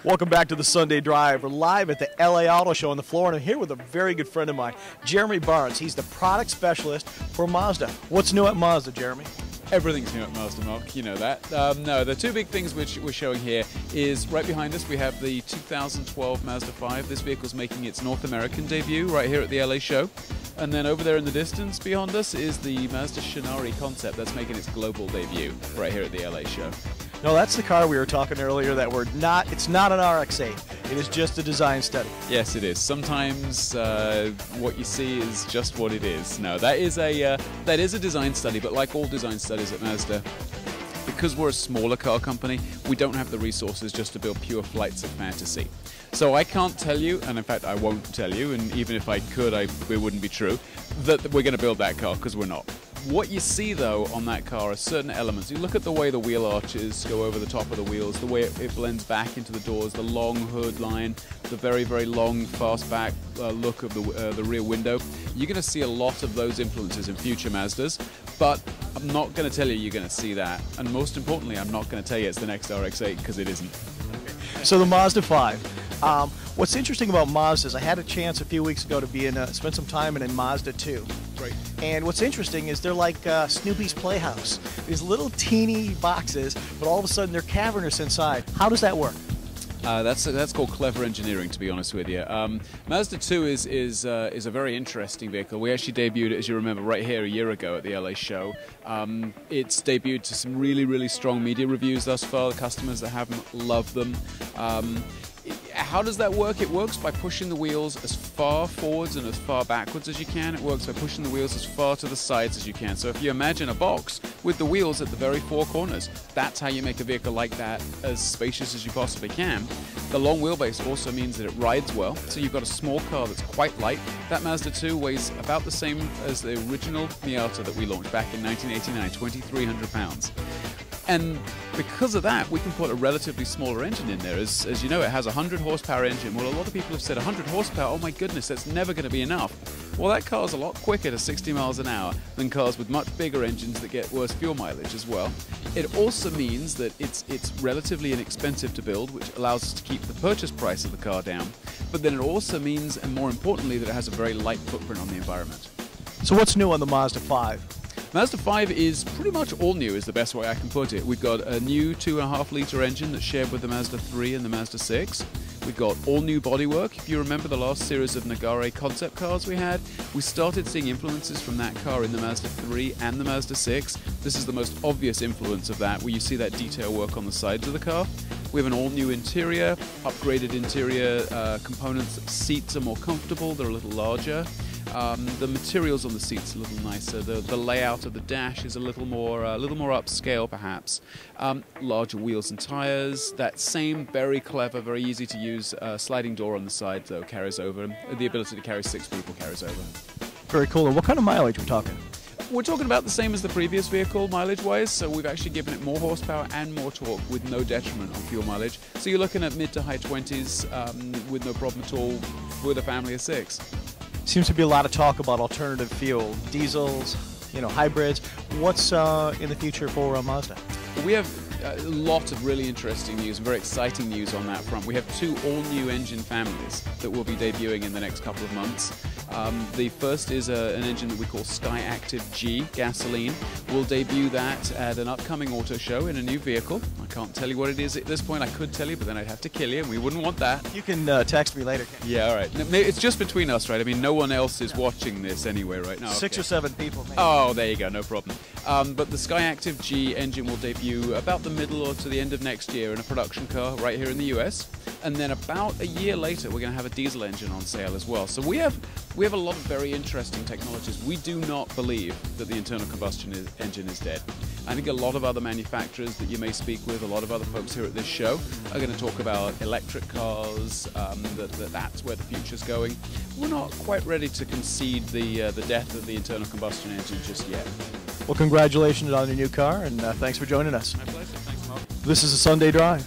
Welcome back to the Sunday Drive. We're live at the LA Auto Show on the floor, and I'm here with a very good friend of mine, Jeremy Barnes. He's the product specialist for Mazda. What's new at Mazda, Jeremy? Everything's new at Mazda, Mark. You know that. No, the two big things which we're showing here is right behind us we have the 2012 Mazda 5. This vehicle's making its North American debut right here at the LA show. And then over there in the distance beyond us is the Mazda Shinari concept that's making its global debut right here at the LA show. No, that's the car we were talking earlier that it's not an RX-8. It is just a design study. Yes, it is. Sometimes what you see is just what it is. No, that is a design study, but like all design studies at Mazda, because we're a smaller car company, we don't have the resources just to build pure flights of fantasy. So I can't tell you, and in fact I won't tell you, and even if I could, it wouldn't be true, that we're going to build that car, because we're not. What you see, though, on that car are certain elements. You look at the way the wheel arches go over the top of the wheels, the way it blends back into the doors, the long hood line, the very, very long, fast-back look of the rear window. You're going to see a lot of those influences in future Mazdas, but I'm not going to tell you you're going to see that. And most importantly, I'm not going to tell you it's the next RX-8, because it isn't. So the Mazda 5. What's interesting about Mazda is I had a chance a few weeks ago to spend some time in a Mazda 2. Right. And what's interesting is they're like Snoopy's Playhouse. These little teeny boxes, but all of a sudden they're cavernous inside. How does that work? That's called clever engineering, to be honest with you. Mazda 2 is a very interesting vehicle. We actually debuted it, as you remember, right here a year ago at the LA show. It's debuted to some really, really strong media reviews thus far. The customers that have them love them. How does that work? It works by pushing the wheels as far forwards and as far backwards as you can. It works by pushing the wheels as far to the sides as you can. So if you imagine a box with the wheels at the very four corners, that's how you make a vehicle like that as spacious as you possibly can. The long wheelbase also means that it rides well. So you've got a small car that's quite light. That Mazda 2 weighs about the same as the original Miata that we launched back in 1989, 2,300 pounds. And because of that, we can put a relatively smaller engine in there. As you know, it has a 100 horsepower engine. Well, a lot of people have said 100 horsepower, oh my goodness, that's never going to be enough. Well, that car's a lot quicker to 60 miles an hour than cars with much bigger engines that get worse fuel mileage as well. It also means that it's relatively inexpensive to build, which allows us to keep the purchase price of the car down. But then it also means, and more importantly, that it has a very light footprint on the environment. So what's new on the Mazda 5? Mazda 5 is pretty much all new, is the best way I can put it. We've got a new 2.5-litre engine that's shared with the Mazda 3 and the Mazda 6. We've got all new bodywork. If you remember the last series of Nagare concept cars we had, we started seeing influences from that car in the Mazda 3 and the Mazda 6. This is the most obvious influence of that, where you see that detail work on the sides of the car. We have an all-new interior, upgraded interior components. Seats are more comfortable, they're a little larger. The materials on the seats are a little nicer. The layout of the dash is a little more upscale, perhaps. Larger wheels and tires. That same very clever, very easy to use sliding door on the side, though, carries over. The ability to carry 6 people carries over. Very cool. And what kind of mileage are we talking? We're talking about the same as the previous vehicle mileage-wise, so we've actually given it more horsepower and more torque with no detriment on fuel mileage. So you're looking at mid to high 20s with no problem at all with a family of 6. Seems to be a lot of talk about alternative fuel, diesels, hybrids. What's in the future for Mazda? We have a lot of really interesting news, very exciting news on that front. We have 2 all-new engine families that will be debuting in the next couple of months. The first is an engine that we call Skyactiv G gasoline. We'll debut that at an upcoming auto show in a new vehicle. I can't tell you what it is at this point. I could tell you, but then I'd have to kill you, and we wouldn't want that. You can text me later. Yeah, all right. It's just between us, right? I mean, no one else is watching this anyway right now. 6 or 7 people, maybe. Oh, there you go. No problem. But the Skyactiv G engine will debut about the middle or to the end of next year in a production car right here in the US. And then about a year later, we're going to have a diesel engine on sale as well. So we have a lot of very interesting technologies. We do not believe that the internal combustion engine is dead. I think a lot of other manufacturers that you may speak with, a lot of other folks here at this show, are going to talk about electric cars, that's where the future's going. We're not quite ready to concede the death of the internal combustion engine just yet. Well, congratulations on your new car, and thanks for joining us. My pleasure. Thanks, Mark. This is a Sunday Drive.